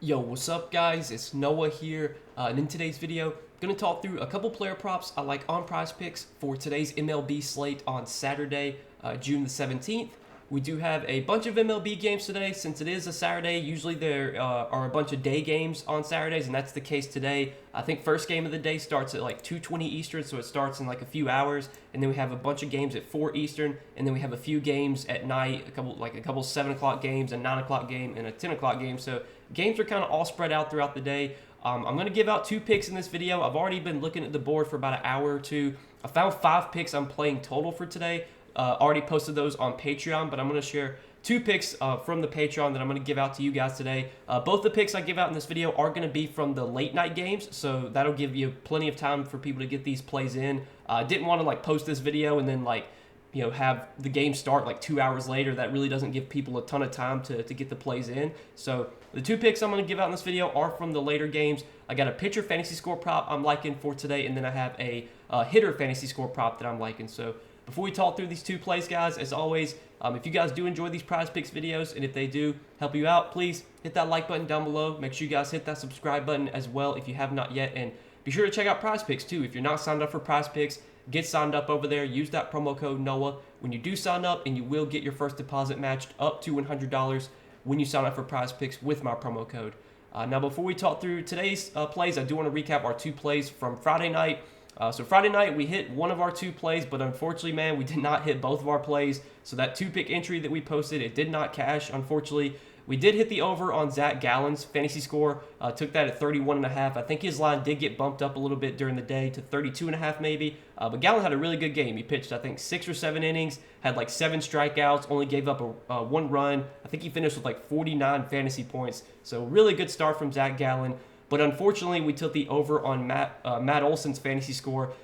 Yo, what's up guys? It's Noah here, and in today's video, I'm going to talk through a couple player props I like on Prize Picks for today's MLB slate on Saturday, June the 17th. We do have a bunch of MLB games today. Since it is a Saturday, usually there are a bunch of day games on Saturdays, and that's the case today. I think first game of the day starts at like 2:20 Eastern, so it starts in like a few hours, and then we have a bunch of games at 4 Eastern, and then we have a few games at night, a couple 7 o'clock games, a 9 o'clock game, and a 10 o'clock game. So games are kind of all spread out throughout the day. I'm going to give out 2 picks in this video. I've already been looking at the board for about an hour or two. I found 5 picks I'm playing total for today. Already posted those on Patreon, but I'm going to share 2 picks from the Patreon that I'm going to give out to you guys today. Both the picks I give out in this video are going to be from the late night games, so that'll give you plenty of time for people to get these plays in. I didn't want to post this video and then have the game start like 2 hours later. That really doesn't give people a ton of time to get the plays in. So the 2 picks I'm going to give out in this video are from the later games. I got a pitcher fantasy score prop I'm liking for today, and then I have a hitter fantasy score prop that I'm liking. So before we talk through these 2 plays, guys, as always, if you guys do enjoy these Prize Picks videos, and if they do help you out, please hit that like button down below. Make sure you guys hit that subscribe button as well if you have not yet, and be sure to check out Prize Picks too. If you're not signed up for Prize Picks, get signed up over there. Use that promo code NOAH when you do sign up, and you will get your first deposit matched up to $100 when you sign up for Prize Picks with my promo code. Now, before we talk through today's plays, I do want to recap our 2 plays from Friday night. So Friday night, we hit one of our 2 plays, but unfortunately, man, we did not hit both of our plays. So that 2-pick entry that we posted, it did not cash, unfortunately. We did hit the over on Zach Gallen's fantasy score. Took that at 31.5. I think his line did get bumped up a little bit during the day to 32.5 maybe. But Gallen had a really good game. He pitched, I think, 6 or 7 innings, had like 7 strikeouts, only gave up a 1 run. I think he finished with like 49 fantasy points. So really good start from Zach Gallen. But unfortunately, we took the over on Matt Olson's fantasy score.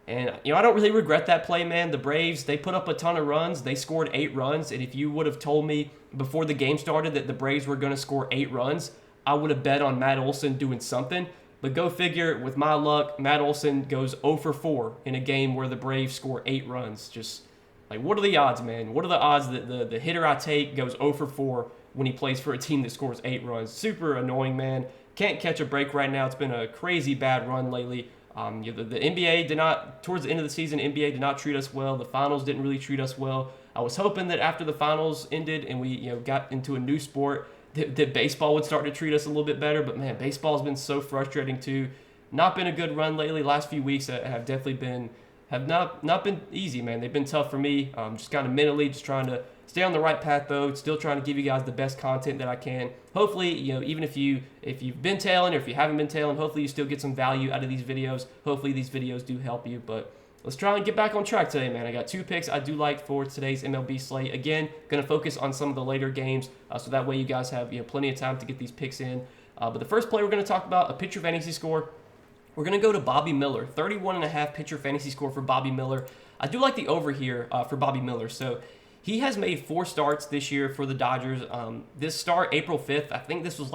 And, I don't really regret that play, man. The Braves, they put up a ton of runs. They scored 8 runs. And if you would have told me before the game started that the Braves were going to score 8 runs, I would have bet on Matt Olson doing something. But go figure, with my luck, Matt Olson goes 0 for 4 in a game where the Braves score 8 runs. Just, what are the odds, man? What are the odds that the hitter I take goes 0 for 4 when he plays for a team that scores 8 runs? Super annoying, man. Can't catch a break right now. It's been a crazy bad run lately. The NBA did not, towards the end of the season, NBA did not treat us well. The finals didn't really treat us well. I was hoping that after the finals ended and we got into a new sport, that baseball would start to treat us a little bit better. But man, baseball has been so frustrating too. Not been a good run lately. Last few weeks have definitely not been easy, man. They've been tough for me. Just kind of mentally, just trying to stay on the right path though. Still trying to give you guys the best content that I can. Hopefully, even if you've been tailing or if you haven't been tailing, hopefully you still get some value out of these videos. Hopefully these videos do help you. But let's try and get back on track today, man. I got 2 picks I do like for today's MLB slate. Again, going to focus on some of the later games, so that way you guys have plenty of time to get these picks in. But the first play we're going to talk about, a pitcher fantasy score. We're going to go to Bobby Miller, 31.5 pitcher fantasy score for Bobby Miller. I do like the over here for Bobby Miller. So he has made 4 starts this year for the Dodgers. This start, April 5th, I think this was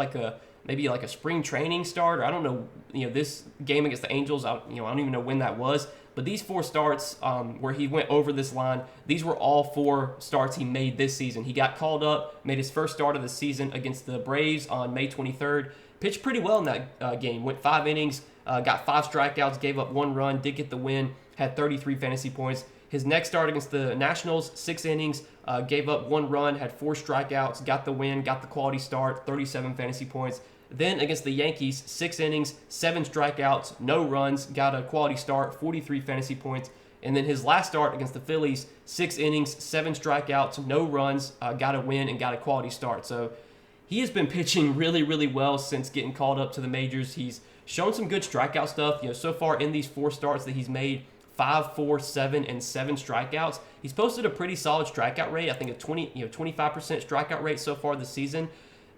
maybe a spring training start, or I don't know, this game against the Angels, I don't even know when that was. But these 4 starts where he went over this line, these were all 4 starts he made this season. He got called up, made his first start of the season against the Braves on May 23rd. Pitched pretty well in that game, went 5 innings, got 5 strikeouts, gave up 1 run, did get the win, had 33 fantasy points. His next start against the Nationals, 6 innings, gave up 1 run, had 4 strikeouts, got the win, got the quality start, 37 fantasy points. Then against the Yankees, 6 innings, 7 strikeouts, no runs, got a quality start, 43 fantasy points. And then his last start against the Phillies, 6 innings, 7 strikeouts, no runs, got a win, and got a quality start. So he has been pitching really, really well since getting called up to the majors. He's shown some good strikeout stuff. So far in these 4 starts that he's made, 5, 4, 7, and 7 strikeouts. He's posted a pretty solid strikeout rate. I think a 25% strikeout rate so far this season.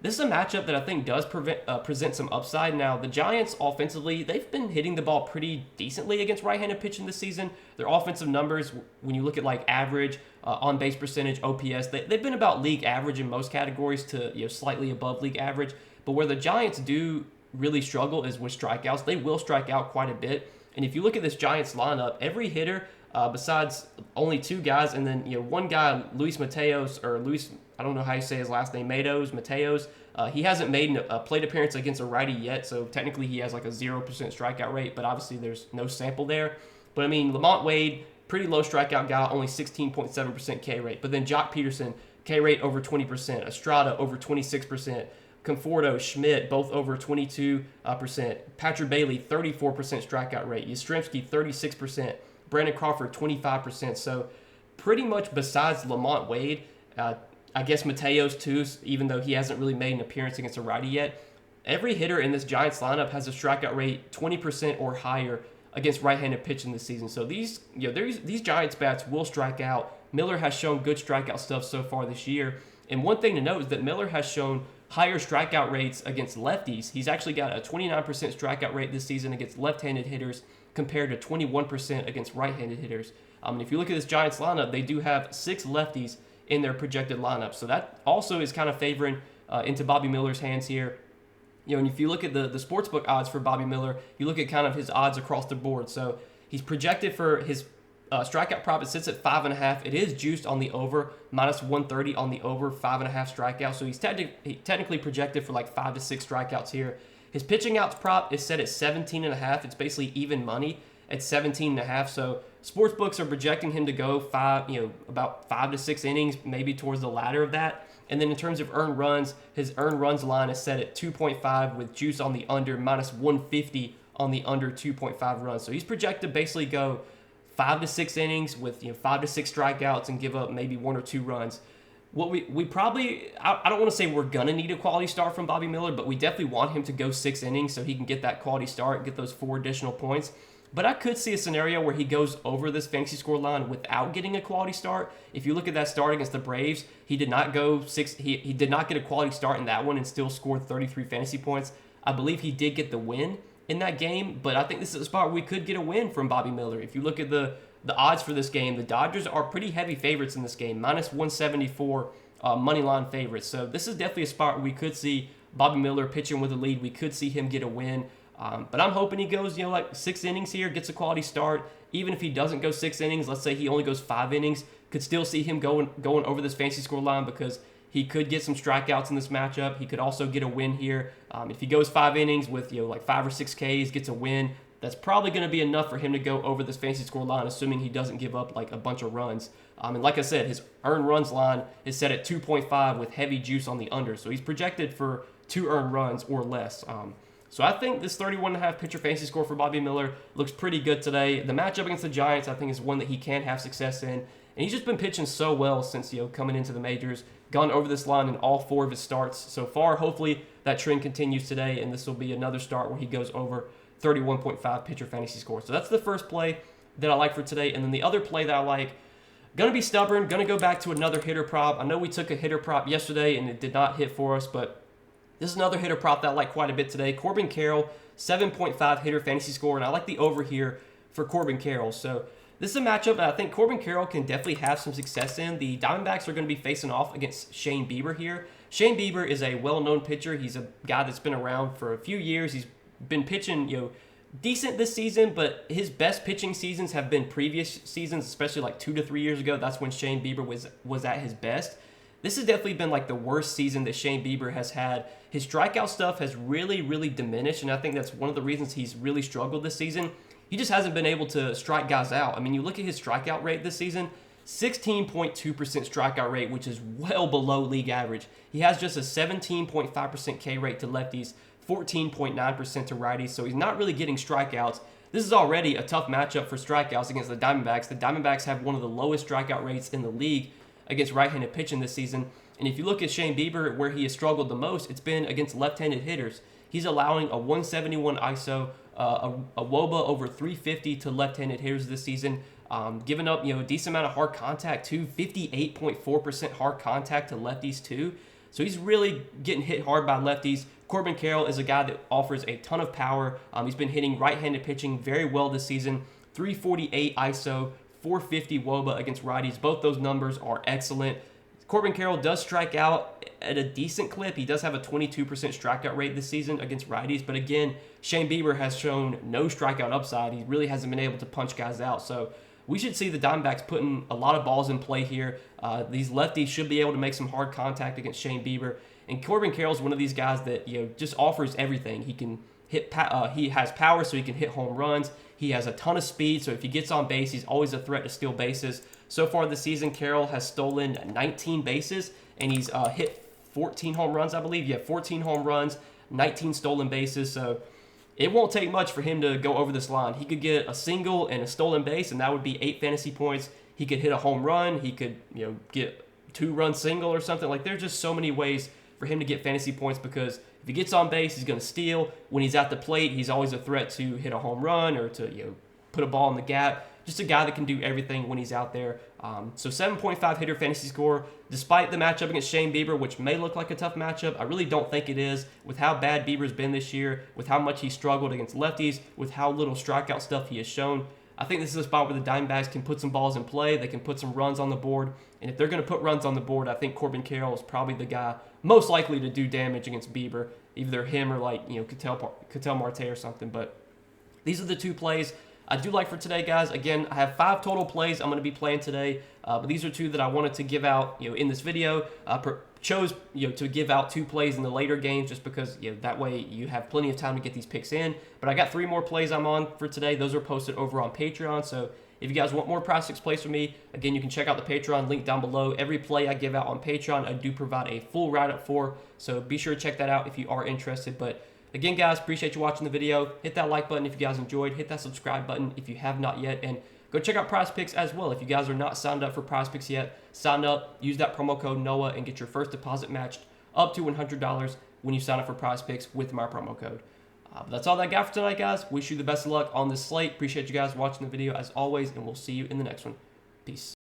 This is a matchup that I think does present some upside. Now, the Giants offensively, they've been hitting the ball pretty decently against right-handed pitching this season. Their offensive numbers, when you look at average, on-base percentage, OPS, they've been about league average in most categories to slightly above league average. But where the Giants do really struggle is with strikeouts. They will strike out quite a bit. And if you look at this Giants lineup, every hitter besides only two guys, and then one guy, Luis Mateos, or Luis, I don't know how you say his last name, Mateos. He hasn't made a plate appearance against a righty yet, so technically he has like a 0% strikeout rate, but obviously there's no sample there. But I mean, Lamont Wade, pretty low strikeout guy, only 16.7% K rate. But then Jock Peterson, K rate over 20%, Estrada over 26%, Conforto, Schmidt, both over 22%, Patrick Bailey, 34% strikeout rate, Yastrzemski, 36%, Brandon Crawford, 25%. So pretty much besides Lamont Wade, I guess Mateos too, even though he hasn't really made an appearance against a righty yet, every hitter in this Giants lineup has a strikeout rate 20% or higher against right-handed pitching this season. So these Giants bats will strike out. Miller has shown good strikeout stuff so far this year. And one thing to note is that Miller has shown higher strikeout rates against lefties. He's actually got a 29% strikeout rate this season against left-handed hitters compared to 21% against right-handed hitters. And if you look at this Giants lineup, they do have 6 lefties in their projected lineup. So that also is kind of favoring into Bobby Miller's hands here. And if you look at the sportsbook odds for Bobby Miller, you look at kind of his odds across the board. So he's projected for his strikeout prop. It sits at 5.5. It is juiced on the over, minus 130 on the over, 5.5 strikeouts. So he's technically projected for like 5 to 6 strikeouts here. His pitching outs prop is set at 17.5. It's basically even money at 17.5. So sportsbooks are projecting him to go about 5 to 6 innings, maybe towards the latter of that. And then in terms of earned runs, his earned runs line is set at 2.5 with juice on the under, minus 150 on the under 2.5 runs. So he's projected to basically go 5 to 6 innings with 5 to 6 strikeouts and give up maybe 1 or 2 runs. What we probably, I don't want to say we're going to need a quality start from Bobby Miller, but we definitely want him to go 6 innings so he can get that quality start, get those 4 additional points. But I could see a scenario where he goes over this fantasy score line without getting a quality start. If you look at that start against the Braves, he did not go 6. He did not get a quality start in that one and still scored 33 fantasy points. I believe he did get the win in that game, but I think this is a spot where we could get a win from Bobby Miller. If you look at the odds for this game, the Dodgers are pretty heavy favorites in this game, minus 174 money line favorites. So this is definitely a spot where we could see Bobby Miller pitching with a lead. We could see him get a win. But I'm hoping he goes, like 6 innings here, gets a quality start. Even if he doesn't go 6 innings, let's say he only goes 5 innings, could still see him going over this fantasy score line because he could get some strikeouts in this matchup. He could also get a win here. If he goes 5 innings with like 5 or 6 Ks, gets a win, that's probably going to be enough for him to go over this fantasy score line, assuming he doesn't give up like a bunch of runs. And like I said, his earned runs line is set at 2.5 with heavy juice on the under. So he's projected for 2 earned runs or less. So I think this 31.5 pitcher fantasy score for Bobby Miller looks pretty good today. The matchup against the Giants, I think, is one that he can have success in. And he's just been pitching so well since coming into the majors, gone over this line in all 4 of his starts so far. Hopefully that trend continues today, and this will be another start where he goes over 31.5 pitcher fantasy score. So that's the first play that I like for today. And then the other play that I like, going to be stubborn, going to go back to another hitter prop. I know we took a hitter prop yesterday, and it did not hit for us, but this is another hitter prop that I like quite a bit today. Corbin Carroll, 7.5 hitter fantasy score, and I like the over here for Corbin Carroll. So this is a matchup that I think Corbin Carroll can definitely have some success in. The Diamondbacks are going to be facing off against Shane Bieber here. Shane Bieber is a well-known pitcher. He's a guy that's been around for a few years. He's been pitching, decent this season, but his best pitching seasons have been previous seasons, especially like 2 to 3 years ago. That's when Shane Bieber was at his best. This has definitely been like the worst season that Shane Bieber has had. His strikeout stuff has really, really diminished, and I think that's one of the reasons he's really struggled this season. He just hasn't been able to strike guys out. I mean, you look at his strikeout rate this season, 16.2% strikeout rate, which is well below league average. He has just a 17.5% K rate to lefties, 14.9% to righties, so he's not really getting strikeouts. This is already a tough matchup for strikeouts against the Diamondbacks. The Diamondbacks have one of the lowest strikeout rates in the league against right-handed pitching this season. And if you look at Shane Bieber, where he has struggled the most, it's been against left-handed hitters. He's allowing a 171 ISO, a WOBA over 350 to left-handed hitters this season, giving up a decent amount of hard contact too, 58.4% hard contact to lefties too. So he's really getting hit hard by lefties. Corbin Carroll is a guy that offers a ton of power. He's been hitting right-handed pitching very well this season, 348 ISO, 450 WOBA against righties. Both those numbers are excellent. Corbin Carroll does strike out at a decent clip. He does have a 22% strikeout rate this season against righties. But again, Shane Bieber has shown no strikeout upside. He really hasn't been able to punch guys out. So we should see the Diamondbacks putting a lot of balls in play here. These lefties should be able to make some hard contact against Shane Bieber. And Corbin Carroll's one of these guys that just offers everything. He can hit. He has power, so he can hit home runs. He has a ton of speed, so if he gets on base, he's always a threat to steal bases. So far this season, Carroll has stolen 19 bases, and he's hit 14 home runs, I believe. 14 home runs, 19 stolen bases. So it won't take much for him to go over this line. He could get a single and a stolen base, and that would be 8 fantasy points. He could hit a home run. He could, get 2-run single or something. Like, there's just so many ways for him to get fantasy points because if he gets on base, he's going to steal. When he's at the plate, he's always a threat to hit a home run or to put a ball in the gap. Just a guy that can do everything when he's out there. So 7.5 hitter fantasy score. Despite the matchup against Shane Bieber, which may look like a tough matchup, I really don't think it is. With how bad Bieber's been this year, with how much he struggled against lefties, with how little strikeout stuff he has shown, I think this is a spot where the Diamondbacks can put some balls in play. They can put some runs on the board. And if they're going to put runs on the board, I think Corbin Carroll is probably the guy most likely to do damage against Bieber. Either him or Ketel Marte or something. But these are the 2 plays I do like for today, guys. Again, I have 5 total plays I'm going to be playing today, but these are 2 that I wanted to give out, in this video. Chose, to give out 2 plays in the later games just because, that way you have plenty of time to get these picks in. But I got 3 more plays I'm on for today. Those are posted over on Patreon. So if you guys want more PrizePicks plays from me, again, you can check out the Patreon link down below. Every play I give out on Patreon, I do provide a full write-up for. So be sure to check that out if you are interested. But again, guys, appreciate you watching the video. Hit that like button if you guys enjoyed. Hit that subscribe button if you have not yet. And go check out PrizePicks as well. If you guys are not signed up for PrizePicks yet, sign up, use that promo code NOAH, and get your first deposit matched up to $100 when you sign up for PrizePicks with my promo code. But that's all that I got for tonight, guys. Wish you the best of luck on this slate. Appreciate you guys watching the video as always, and we'll see you in the next one. Peace.